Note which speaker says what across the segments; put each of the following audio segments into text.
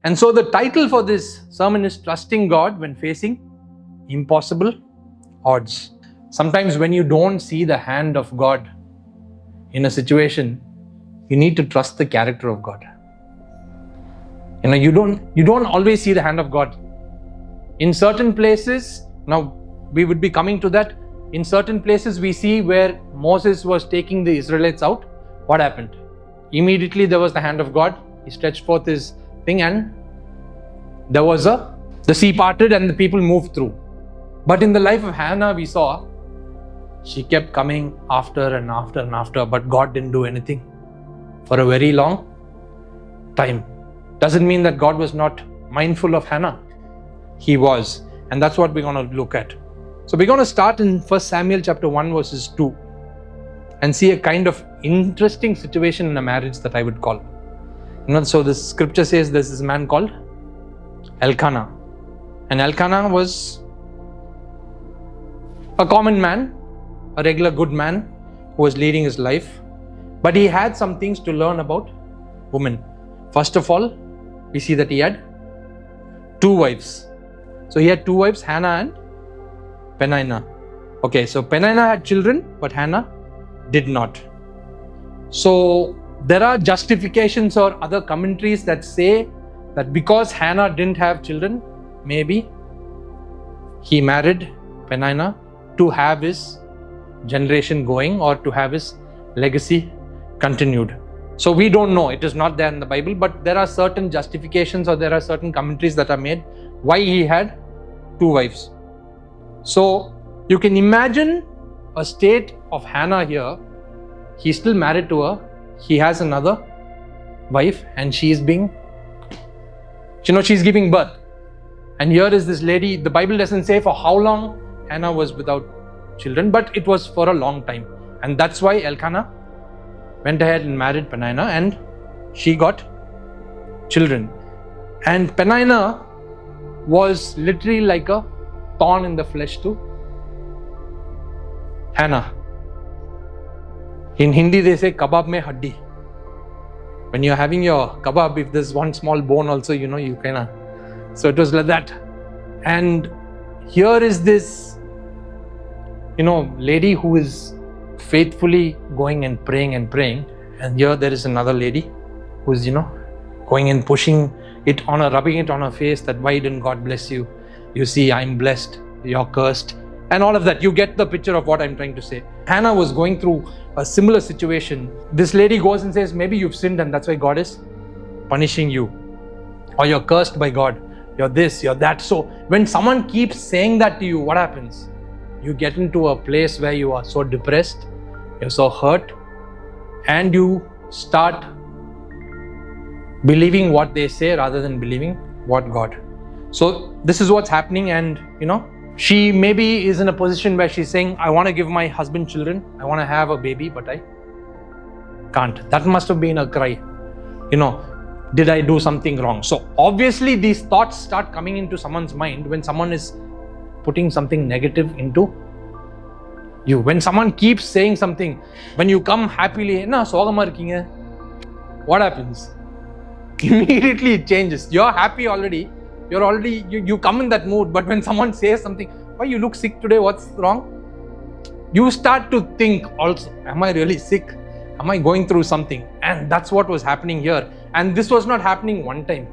Speaker 1: And so the title for this sermon is Trusting God When Facing Impossible Odds. Sometimes when you don't see the hand of God in a situation, you need to trust the character of God. You don't always see the hand of God. In certain places, now we would be coming to that. In certain places we see where Moses was taking the Israelites out. What happened? Immediately there was the hand of God. He stretched forth his thing and the sea parted and the people moved through. But in the life of Hannah, we saw she kept coming after and after and after, but God didn't do anything for a very long time. Doesn't mean that God was not mindful of Hannah. He was. And that's what we're going to look at. So we're going to start in 1 Samuel chapter 1 verses 2 and see a kind of interesting situation in a marriage that I would call. So the scripture says there's this man called Elkanah. And Elkanah was a common man, a regular good man who was leading his life. But he had some things to learn about women. First of all, we see that he had 2 wives. So he had 2 wives, Hannah and Peninnah. Okay, so Peninnah had children, but Hannah did not. So there are justifications or other commentaries that say that because Hannah didn't have children, maybe he married Peninnah to have his generation going or to have his legacy continued. So we don't know, it is not there in the Bible, but there are certain justifications or there are certain commentaries that are made why he had 2 wives. So you can imagine a state of Hannah here. He's still married to her. He has another wife and she's giving birth. And here is this lady, the Bible doesn't say for how long Hannah was without children, but it was for a long time. And that's why Elkanah went ahead and married Peninnah and she got children. And Peninnah was literally like a thorn in the flesh to Hannah. In Hindi they say kabab mein haddi. When you're having your kebab, if there's one small bone also, you kinda. So it was like that. And here is this, lady who is faithfully going and praying. And here there is another lady who's, going and pushing it on her, rubbing it on her face that why didn't God bless you? You see, I'm blessed, you're cursed. And all of that. You get the picture of what I'm trying to say. Hannah was going through a similar situation. This lady goes and says, maybe you've sinned and that's why God is punishing you. Or you're cursed by God. You're this, you're that. So when someone keeps saying that to you, what happens? You get into a place where you are so depressed, you're so hurt, and you start believing what they say rather than believing what God. So this is what's happening, and she maybe is in a position where she's saying, I want to give my husband children, I want to have a baby, but I can't. That must have been a cry. Did I do something wrong? So obviously these thoughts start coming into someone's mind when someone is putting something negative into you. When someone keeps saying something, when you come happily, what happens? Immediately it changes. You're happy already. You come in that mood, but when someone says something, why you look sick today, what's wrong? You start to think also, am I really sick? Am I going through something? And that's what was happening here. And this was not happening one time.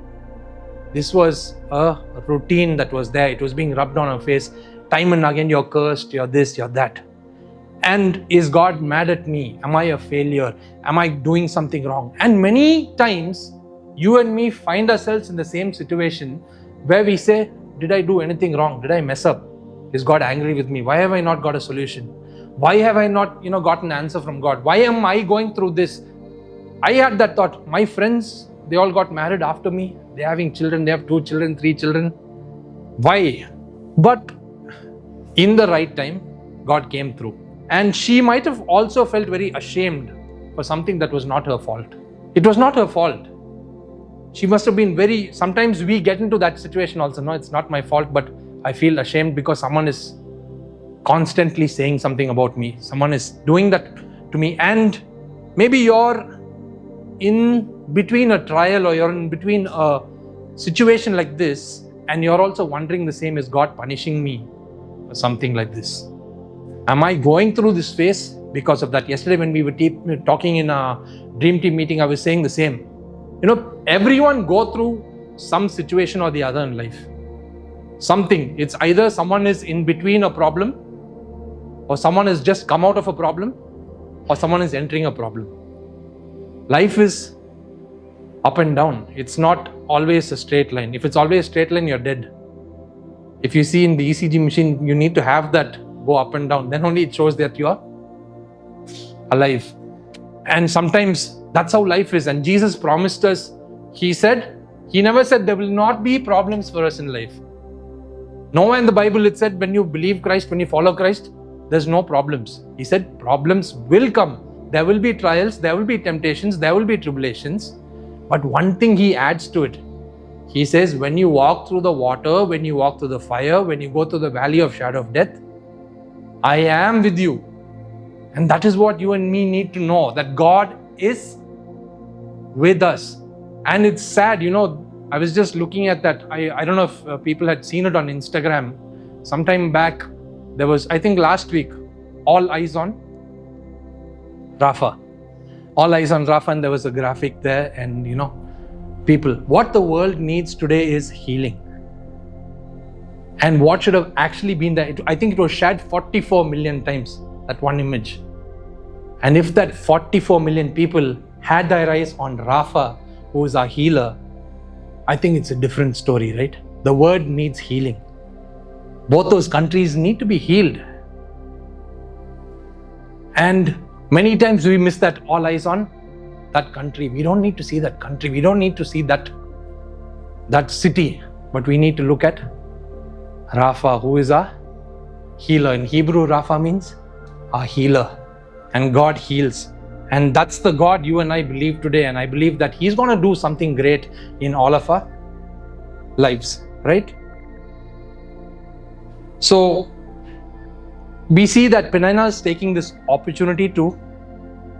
Speaker 1: This was a routine that was there. It was being rubbed on her face. Time and again, you're cursed, you're this, you're that. And is God mad at me? Am I a failure? Am I doing something wrong? And many times, you and me find ourselves in the same situation where we say, did I do anything wrong? Did I mess up? Is God angry with me? Why have I not got a solution? Why have I not, got an answer from God? Why am I going through this? I had that thought. My friends, they all got married after me. They're having children. They have 2 children, 3 children. Why? But in the right time, God came through. And she might have also felt very ashamed for something that was not her fault. It was not her fault. She must have been sometimes we get into that situation also. No, it's not my fault, but I feel ashamed because someone is constantly saying something about me. Someone is doing that to me. And maybe you're in between a trial or you're in between a situation like this, and you're also wondering the same, is God punishing me or something like this? Am I going through this phase because of that? Yesterday when we were talking in a dream team meeting, I was saying the same. Everyone go through some situation or the other in life. Something. It's either someone is in between a problem, or someone has just come out of a problem, or someone is entering a problem. Life is up and down. It's not always a straight line. If it's always a straight line, you're dead. If you see in the ECG machine, you need to have that go up and down. Then only it shows that you are alive. And sometimes that's how life is. And Jesus promised us, He never said there will not be problems for us in life. Nowhere in the Bible it said when you believe Christ, when you follow Christ, there's no problems. He said problems will come. There will be trials, there will be temptations, there will be tribulations. But one thing He adds to it. He says, when you walk through the water, when you walk through the fire, when you go through the valley of shadow of death, I am with you. And that is what you and me need to know, that God is with us. And it's sad, I was just looking at that. I don't know if people had seen it on Instagram. Sometime back, there was, I think last week, all eyes on Rafah. All eyes on Rafah, and there was a graphic there, and people, what the world needs today is healing. And what should have actually been there, I think it was shared 44 million times, that one image. And if that 44 million people had their eyes on Rafah, who is our healer, I think it's a different story, right? The world needs healing. Both those countries need to be healed. And many times we miss that all eyes on that country. We don't need to see that country. We don't need to see that city. But we need to look at Rafah, who is our healer. In Hebrew, Rafah means our healer. And God heals. And that's the God you and I believe today. And I believe that He's going to do something great in all of our lives, right? So we see that Peninnah is taking this opportunity to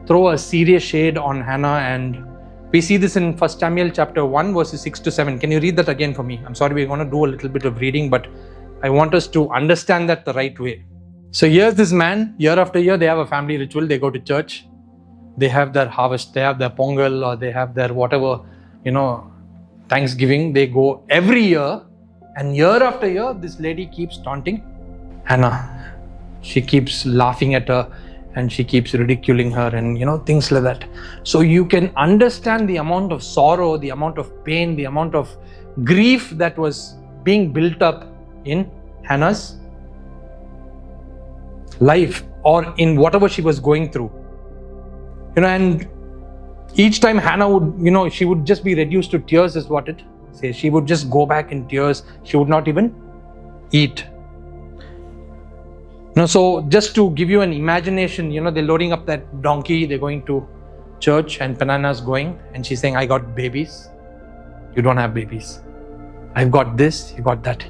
Speaker 1: throw a serious shade on Hannah, and we see this in 1 Samuel chapter 1 verses 6 to 7. Can you read that again for me? I'm sorry, we're going to do a little bit of reading, but I want us to understand that the right way. So here's this man, year after year, they have a family ritual. They go to church, they have their harvest, they have their pongal, or they have their whatever, Thanksgiving. They go every year, and year after year, this lady keeps taunting Hannah. She keeps laughing at her, and she keeps ridiculing her, and things like that. So you can understand the amount of sorrow, the amount of pain, the amount of grief that was being built up in Hannah's life, or in whatever she was going through. And each time Hannah would, she would just be reduced to tears, is what it says. She would just go back in tears. She would not even eat. So just to give you an imagination, they're loading up that donkey, they're going to church, and Peninnah's going, and she's saying, I got babies, you don't have babies. I've got this, you got that.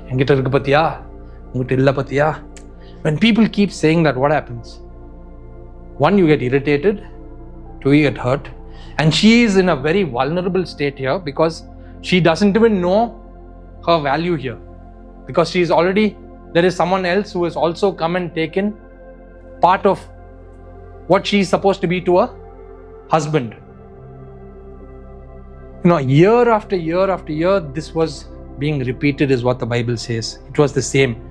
Speaker 1: When people keep saying that, what happens? One, you get irritated. Two, you get hurt. And she is in a very vulnerable state here, because she doesn't even know her value here. Because there is someone else who has also come and taken part of what she is supposed to be to her husband. Year after year after year, this was being repeated, is what the Bible says. It was the same.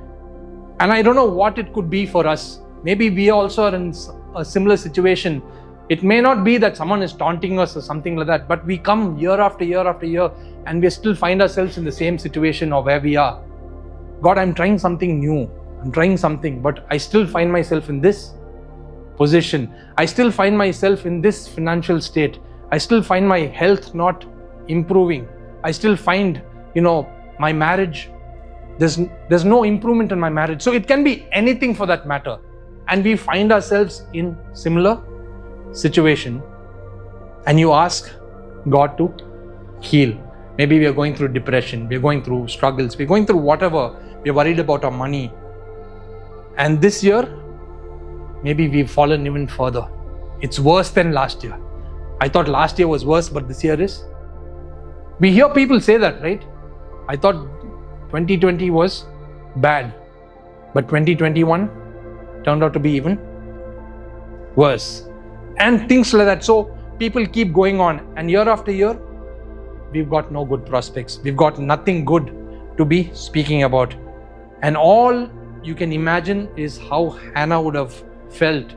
Speaker 1: And I don't know what it could be for us. Maybe we also are in a similar situation. It may not be that someone is taunting us or something like that, but we come year after year after year, and we still find ourselves in the same situation or where we are. God, I'm trying something new. I'm trying something, but I still find myself in this position. I still find myself in this financial state. I still find my health not improving. I still find, my marriage, there's no improvement in my marriage. So it can be anything for that matter. And we find ourselves in similar situation. And you ask God to heal. Maybe we are going through depression. We're going through struggles. We're going through whatever. We're worried about our money. And this year, maybe we've fallen even further. It's worse than last year. I thought last year was worse, but this year is. We hear people say that, right? I thought 2020 was bad, but 2021 turned out to be even worse. And things like that. So people keep going on, and year after year, we've got no good prospects. We've got nothing good to be speaking about. And all you can imagine is how Hannah would have felt,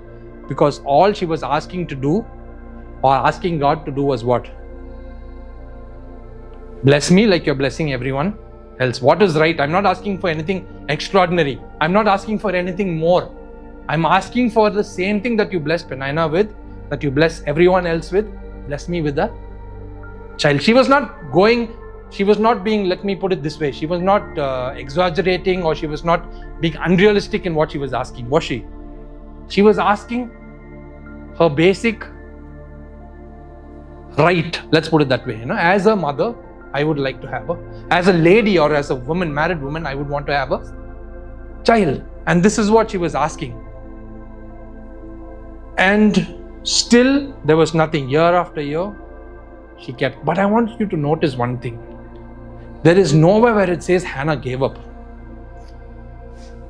Speaker 1: because all she was asking to do, or asking God to do, was what? Bless me like you're blessing everyone else. What is right? I'm not asking for anything extraordinary. I'm not asking for anything more. I'm asking for the same thing that you blessed Penina with, that you bless everyone else with. Bless me with a child. She was not being, let me put it this way, she was not exaggerating, or she was not being unrealistic in what she was asking, was she? She was asking her basic right, let's put it that way. As a mother, I would like to have as a lady or as a woman, married woman, I would want to have a child. And this is what she was asking. And still there was nothing. Year after year, she kept. But I want you to notice one thing. There is nowhere where it says Hannah gave up.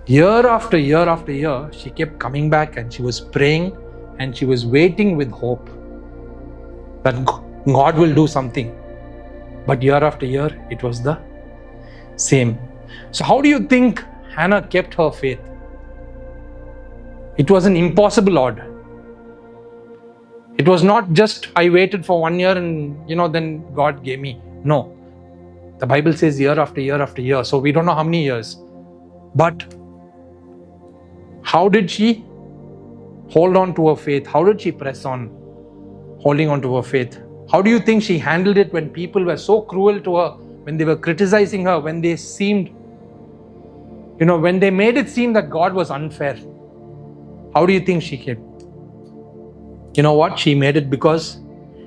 Speaker 1: Year after year after year, she kept coming back, and she was praying, and she was waiting with hope that God will do something. But year after year, it was the same. So how do you think Hannah kept her faith? It was an impossible odd. It was not just I waited for 1 year and then God gave me. No. The Bible says year after year after year. So we don't know how many years. But how did she hold on to her faith? How did she press on holding on to her faith? How do you think she handled it when people were so cruel to her, when they were criticizing her, when they seemed, when they made it seem that God was unfair? How do you think she kept? You know what? She made it because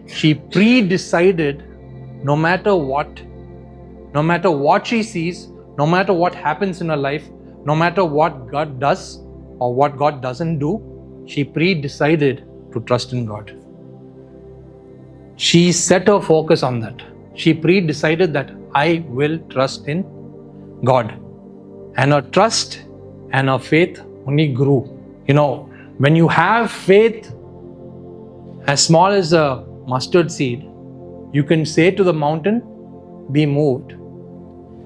Speaker 1: she pre-decided no matter what she sees, no matter what happens in her life, no matter what God does or what God doesn't do, she pre-decided to trust in God. She set her focus on that. She pre-decided that I will trust in God. And her trust and her faith only grew. When you have faith as small as a mustard seed, you can say to the mountain, be moved,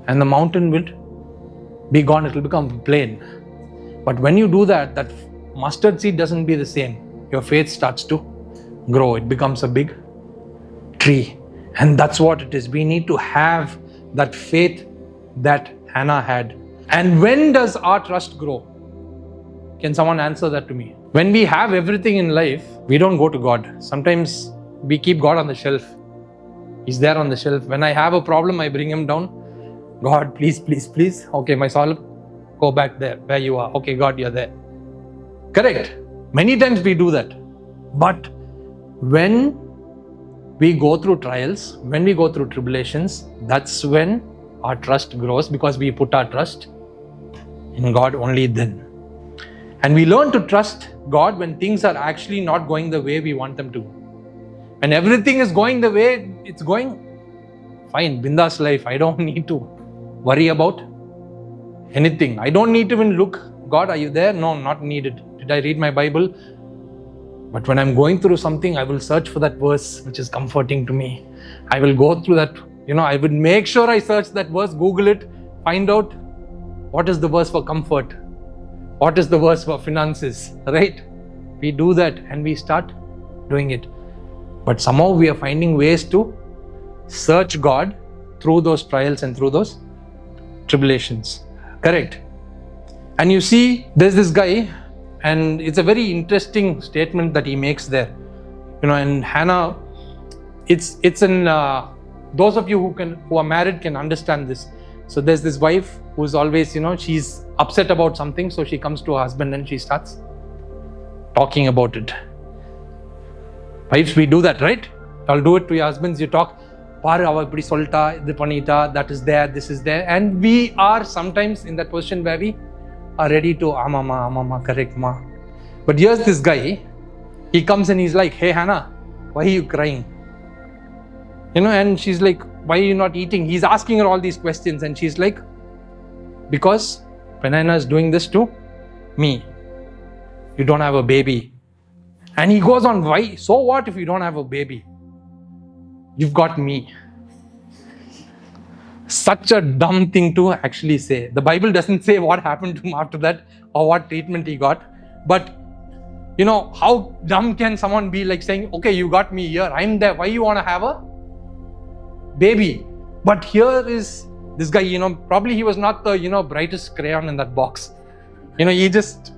Speaker 1: and the mountain will be gone. It will become plain. But when you do that, that mustard seed doesn't be the same. Your faith starts to grow. It becomes a big tree. And that's what it is. We need to have that faith that Hannah had. And when does our trust grow? Can someone answer that to me? When we have everything in life, we don't go to God. Sometimes we keep God on the shelf. He's there on the shelf. When I have a problem, I bring him down. God, please, please, please. Okay, my soul, go back there where you are. Okay, God, you're there. Correct. Many times we do that. But when we go through trials, when we go through tribulations, that's when our trust grows, because we put our trust in God only then. And we learn to trust God when things are actually not going the way we want them to. When everything is going the way it's going, fine, bindas life. I don't need to worry about anything. I don't need to even look, God, are you there? No, not needed. Did I read my Bible? But when I'm going through something, I will search for that verse which is comforting to me. I will go through that, I would make sure I search that verse, Google it, find out what is the verse for comfort, what is the verse for finances, right? We do that and we start doing it. But somehow we are finding ways to search God through those trials and through those tribulations. Correct? And you see, there's this guy, and it's a very interesting statement that he makes there. And Hannah, it's in those of you who are married can understand this. So there's this wife who's always, she's upset about something, so she comes to her husband and she starts talking about it. Wives, we do that, right? I'll do it to your husbands. You talk, that is there, this is there. And we are sometimes in that position where we are ready to, mama, correct, ma. But here's this guy, he comes and he's like, hey Hannah, why are you crying? And she's like, why are you not eating? He's asking her all these questions, and she's like, because Peninnah is doing this to me. You don't have a baby. And he goes on, why? So what if you don't have a baby? You've got me. Such a dumb thing to actually say. The Bible doesn't say what happened to him after that or what treatment he got. But, how dumb can someone be, like saying, okay, you got me here, I'm there, why you want to have a baby? But here is this guy, probably he was not the, brightest crayon in that box. He just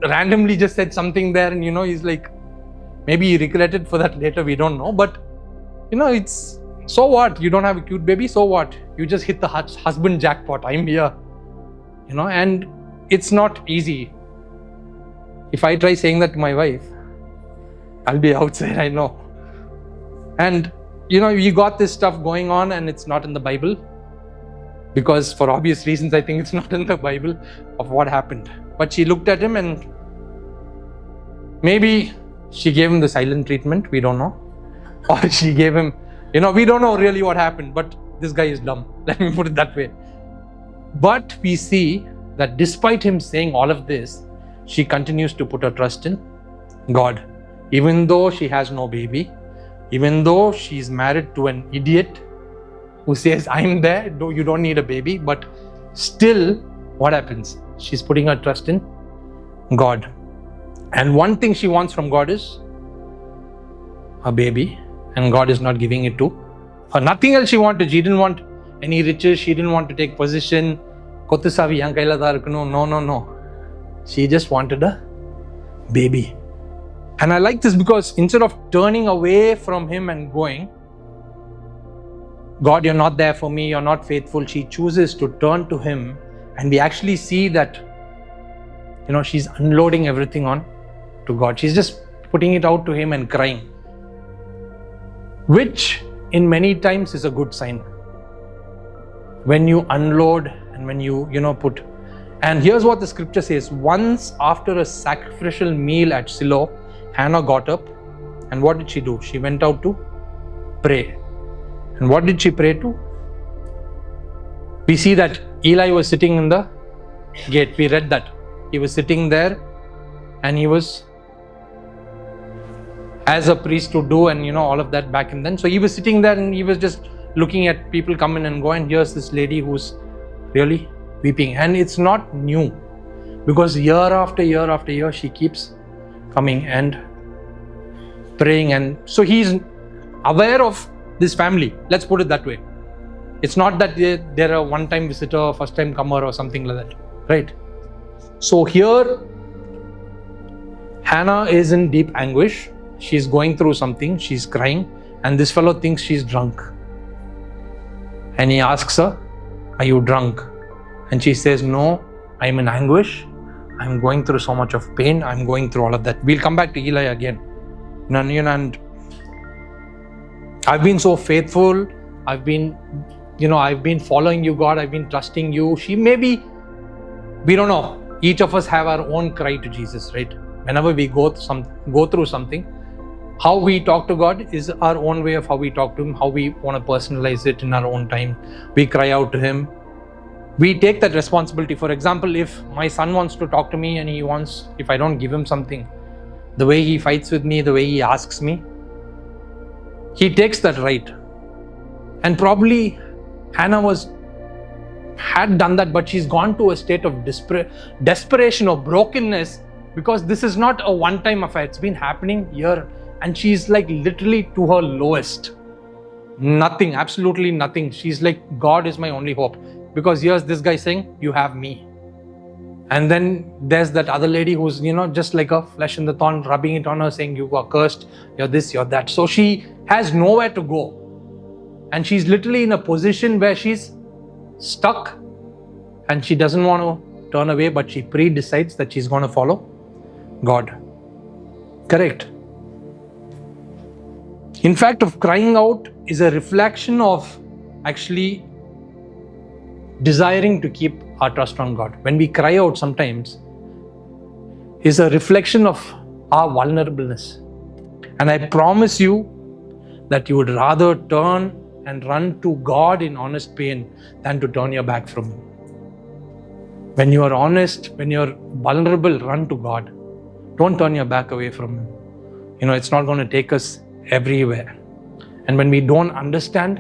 Speaker 1: randomly just said something there, and, he's like, maybe he regretted for that later, we don't know. But, it's, so what? You don't have a cute baby, so what? You just hit the husband jackpot, I'm here. And it's not easy. If I try saying that to my wife, I'll be outside, I know. And, you got this stuff going on and it's not in the Bible. Because for obvious reasons, I think it's not in the Bible of what happened. But she looked at him and maybe she gave him the silent treatment, we don't know. Or she gave him, we don't know really what happened, but this guy is dumb. Let me put it that way. But we see that despite him saying all of this, she continues to put her trust in God. Even though she has no baby, even though she's married to an idiot who says, I'm there, you don't need a baby, but still, what happens? She's putting her trust in God. And one thing she wants from God is a baby, and God is not giving it to her. Nothing else she wanted. She didn't want any riches, she didn't want to take position. No. She just wanted a baby. And I like this because instead of turning away from him and going, God, you're not there for me, you're not faithful, she chooses to turn to him. And we actually see that, she's unloading everything on to God. She's just putting it out to him and crying, which in many times is a good sign. When you unload and when you, put. And here's what the scripture says. Once after a sacrificial meal at Shiloh, Hannah got up, and what did she do? She went out to pray. And what did she pray to? We see that Eli was sitting in the gate. We read that. He was sitting there and he was as a priest to do and all of that back and then. So he was sitting there and he was just looking at people come in and go, and here's this lady who's really weeping. And it's not new, because year after year after year she keeps coming and praying. And so he's aware of this family. Let's put it that way. It's not that they're a one-time visitor, first-time comer or something like that, right? So here Hannah is in deep anguish. She's going through something, she's crying, and this fellow thinks she's drunk. And he asks her, are you drunk? And she says, no, I'm in anguish. I'm going through so much of pain. I'm going through all of that. We'll come back to Eli again. And I've been so faithful. I've been following you, God. I've been trusting you. We don't know. Each of us have our own cry to Jesus, right? Whenever we go through something, how we talk to God is our own way of how we talk to him, how we want to personalize it in our own time. We cry out to him. We take that responsibility. For example, if my son wants to talk to me and if I don't give him something, the way he fights with me, the way he asks me, he takes that right. And probably Hannah had done that, but she's gone to a state of desperation or brokenness, because this is not a one-time affair. It's been happening here, and she's like literally to her lowest. Nothing, absolutely nothing. She's like, God is my only hope. Because here's this guy saying, you have me. And then there's that other lady who's, just like a flesh in the thorn, rubbing it on her, saying, you are cursed, you're this, you're that. So she has nowhere to go. And she's literally in a position where she's stuck and she doesn't want to turn away, but she pre-decides that she's going to follow God. Correct. In fact, of crying out is a reflection of actually desiring to keep our trust on God. When we cry out sometimes, is a reflection of our vulnerableness. And I promise you that you would rather turn and run to God in honest pain than to turn your back from Him. When you are honest, when you're vulnerable, run to God. Don't turn your back away from Him. It's not going to take us everywhere. And when we don't understand,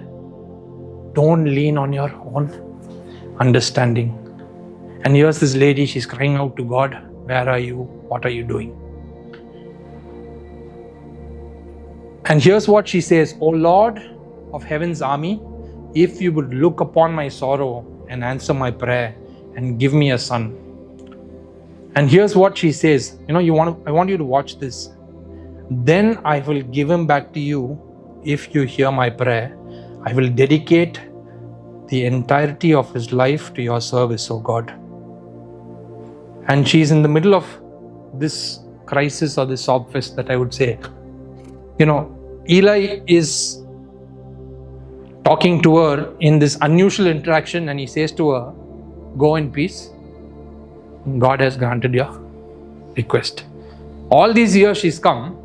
Speaker 1: don't lean on your own understanding. And here's this lady, she's crying out to God, where are you? What are you doing? And here's what she says, O Lord of heaven's army, if you would look upon my sorrow and answer my prayer and give me a son. And here's what she says, I want you to watch this. Then I will give him back to you if you hear my prayer. I will dedicate the entirety of his life to your service, O God. And she's in the middle of this crisis or this sob fest that I would say. Eli is talking to her in this unusual interaction, and he says to her, go in peace. God has granted your request. All these years she's come,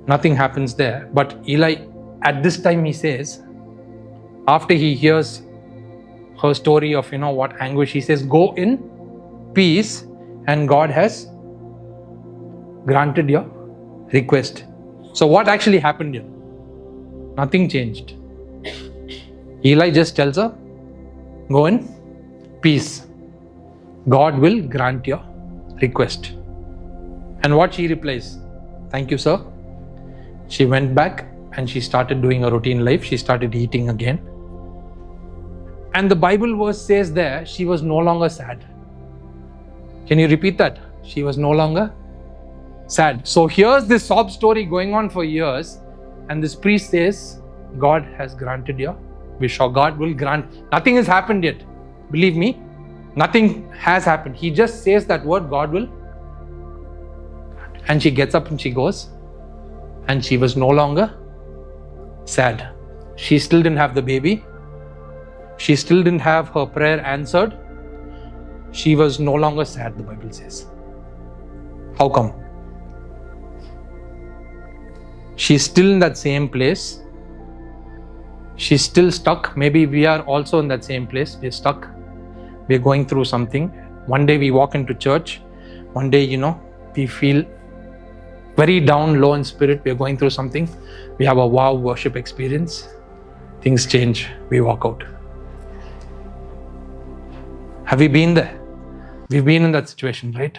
Speaker 1: nothing happens there. But Eli, at this time, he says, after he hears her story of, what anguish, he says, go in peace, and God has granted your request. So what actually happened here? Nothing changed. Eli just tells her, go in peace. God will grant your request. And what she replies? Thank you, sir. She went back and she started doing her routine life. She started eating again. And the Bible verse says there, she was no longer sad. Can you repeat that? She was no longer sad. So here's this sob story going on for years, and this priest says, God has granted your wish, or God will grant. Nothing has happened yet. Believe me, nothing has happened. He just says that word, God will. And she gets up and she goes, and she was no longer sad. She still didn't have the baby. She still didn't have her prayer answered. She was no longer sad, the Bible says. How come? She's still in that same place. She's still stuck. Maybe we are also in that same place. We're stuck. We're going through something. One day we walk into church. One day, we feel very down, low in spirit. We're going through something. We have a wow worship experience. Things change. We walk out. Have we been there? We've been in that situation, right?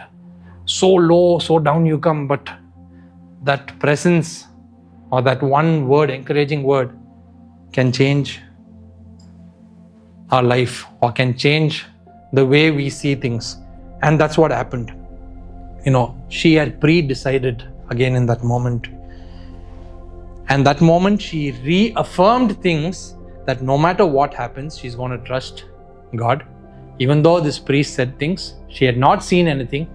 Speaker 1: So low, so down you come, but that presence or that one word, encouraging word, can change our life or can change the way we see things. And that's what happened. She had pre-decided again in that moment. And that moment she reaffirmed things that no matter what happens, she's going to trust God. Even though this priest said things, she had not seen anything,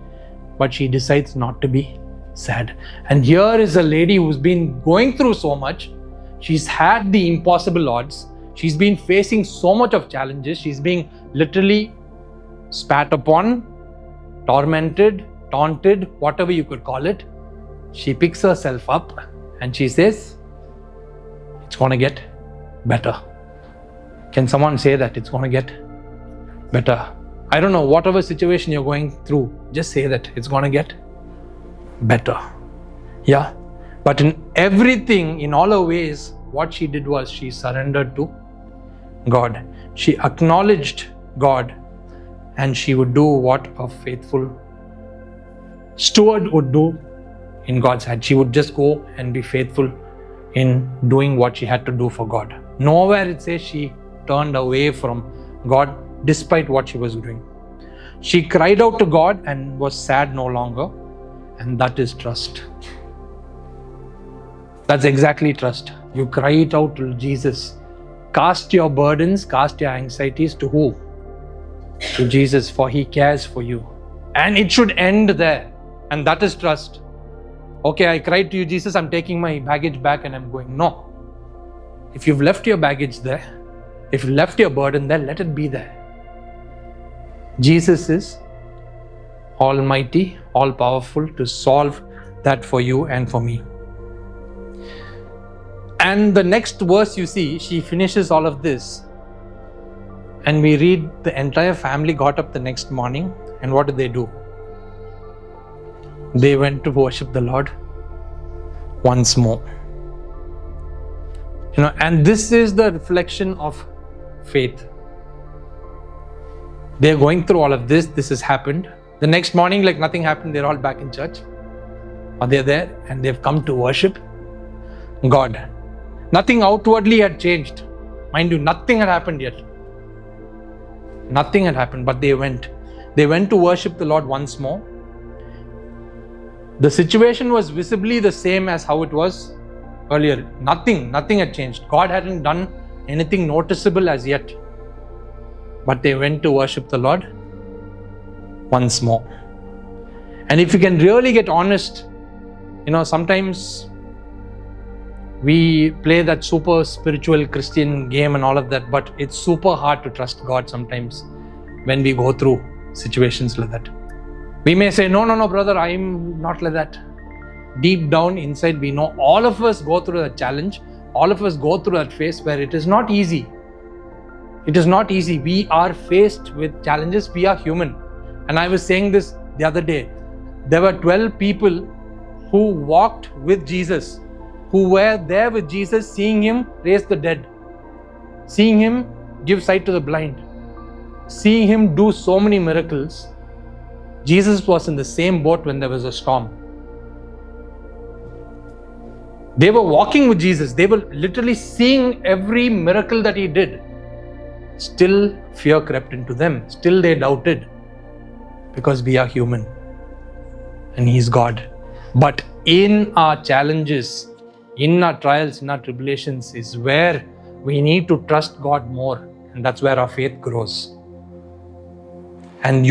Speaker 1: but she decides not to be sad. And here is a lady who's been going through so much. She's had the impossible odds. She's been facing so much of challenges. She's being literally spat upon, tormented, taunted, whatever you could call it. She picks herself up and she says, it's going to get better. Can someone say that? It's going to get better. I don't know, whatever situation you're going through, just say that it's going to get better. Yeah. But in everything, in all her ways, what she did was she surrendered to God. She acknowledged God, and she would do what a faithful steward would do in God's hand. She would just go and be faithful in doing what she had to do for God. Nowhere it says she turned away from God despite what she was doing. She cried out to God and was sad no longer, and that is trust. That's exactly trust. You cry it out to Jesus. Cast your burdens, cast your anxieties to who? To Jesus, for He cares for you. And it should end there. And that is trust. Okay, I cried to you, Jesus, I'm taking my baggage back and I'm going. No. If you've left your baggage there, if you left your burden there, let it be there. Jesus is almighty, all-powerful to solve that for you and for me. And the next verse you see, she finishes all of this. And we read the entire family got up the next morning. And what did they do? They went to worship the Lord once more. And this is the reflection of faith. They're going through all of this. This has happened. The next morning, like nothing happened, they're all back in church. Or they're there and they've come to worship God. Nothing outwardly had changed. Mind you, nothing had happened yet. Nothing had happened, but they went. They went to worship the Lord once more. The situation was visibly the same as how it was earlier. Nothing had changed. God hadn't done anything noticeable as yet. But they went to worship the Lord once more. And if you can really get honest, sometimes we play that super spiritual Christian game and all of that, but it's super hard to trust God sometimes when we go through situations like that. We may say, no, brother, I'm not like that. Deep down inside, we know all of us go through that challenge. All of us go through that phase where it is not easy. It is not easy. We are faced with challenges. We are human. And I was saying this the other day. There were 12 people who walked with Jesus, who were there with Jesus, seeing him raise the dead, seeing him give sight to the blind, seeing him do so many miracles. Jesus was in the same boat when there was a storm. They were walking with Jesus. They were literally seeing every miracle that he did. Still, fear crept into them. Still, they doubted. Because we are human. And he's God. But in our challenges, in our trials, in our tribulations is where we need to trust God more. And that's where our faith grows. And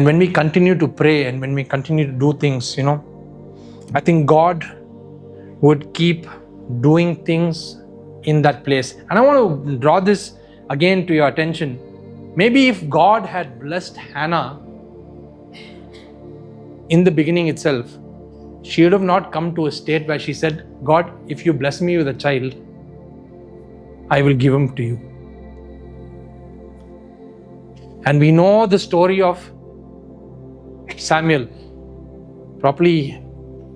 Speaker 1: when we continue to pray and when we continue to do things, I think God would keep doing things in that place. And I want to draw this again to your attention. Maybe if God had blessed Hannah in the beginning itself, she would have not come to a state where she said, God, if you bless me with a child, I will give him to you. And we know the story of Samuel. Probably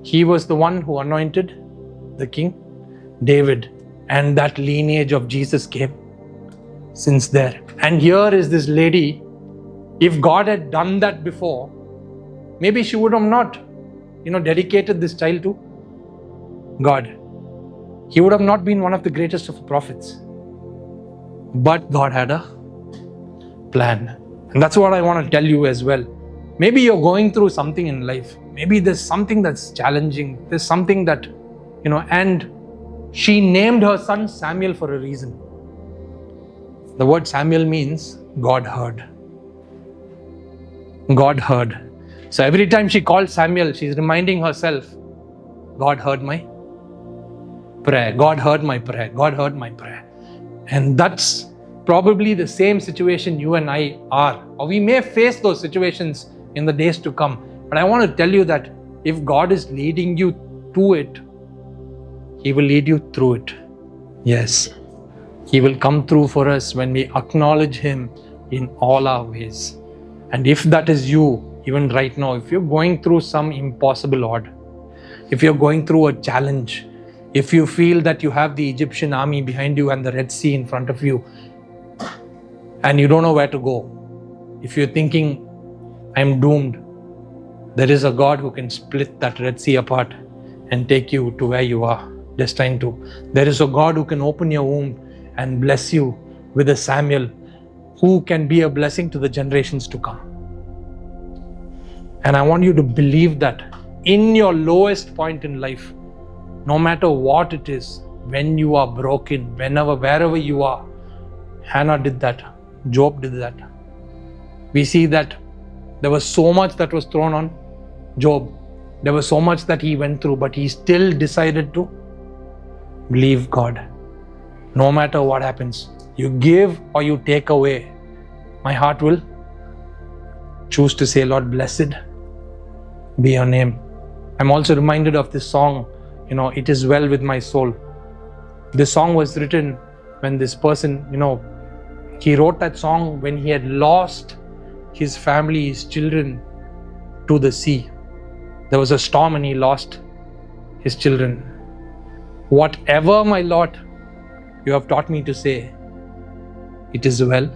Speaker 1: he was the one who anointed the king, David, and that lineage of Jesus came since there. And here is this lady. If God had done that before, maybe she would have not, dedicated this child to God. He would have not been one of the greatest of prophets. But God had a plan. And that's what I want to tell you as well. Maybe you're going through something in life. Maybe there's something that's challenging. There's something that, and she named her son Samuel for a reason. The word Samuel means God heard. God heard. So every time she called Samuel, she's reminding herself, God heard my prayer. God heard my prayer. God heard my prayer. And that's probably the same situation you and I are. Or we may face those situations in the days to come. But I want to tell you that if God is leading you to it, He will lead you through it. Yes. He will come through for us when we acknowledge Him in all our ways. And if that is you, even right now, if you're going through some impossible order, if you're going through a challenge, if you feel that you have the Egyptian army behind you and the Red Sea in front of you, and you don't know where to go, if you're thinking, I'm doomed, there is a God who can split that Red Sea apart and take you to where you are destined to. There is a God who can open your womb and bless you with a Samuel who can be a blessing to the generations to come. And I want you to believe that in your lowest point in life, no matter what it is, when you are broken, wherever you are, Hannah did that. Job did that. We see that there was so much that was thrown on Job. There was so much that he went through, but he still decided to believe God. No matter what happens, you give or you take away, my heart will choose to say, Lord, blessed be your name. I'm also reminded of this song, it is well with my soul. This song was written when this person, he wrote that song when he had lost his family, his children to the sea. There was a storm and he lost his children. Whatever, my Lord, you have taught me to say, it is well.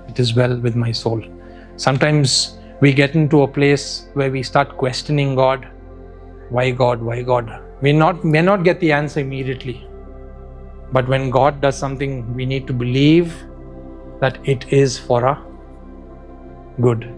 Speaker 1: It is well with my soul. Sometimes we get into a place where we start questioning God. Why God? Why God? We may not get the answer immediately. But when God does something, we need to believe that it is for our good.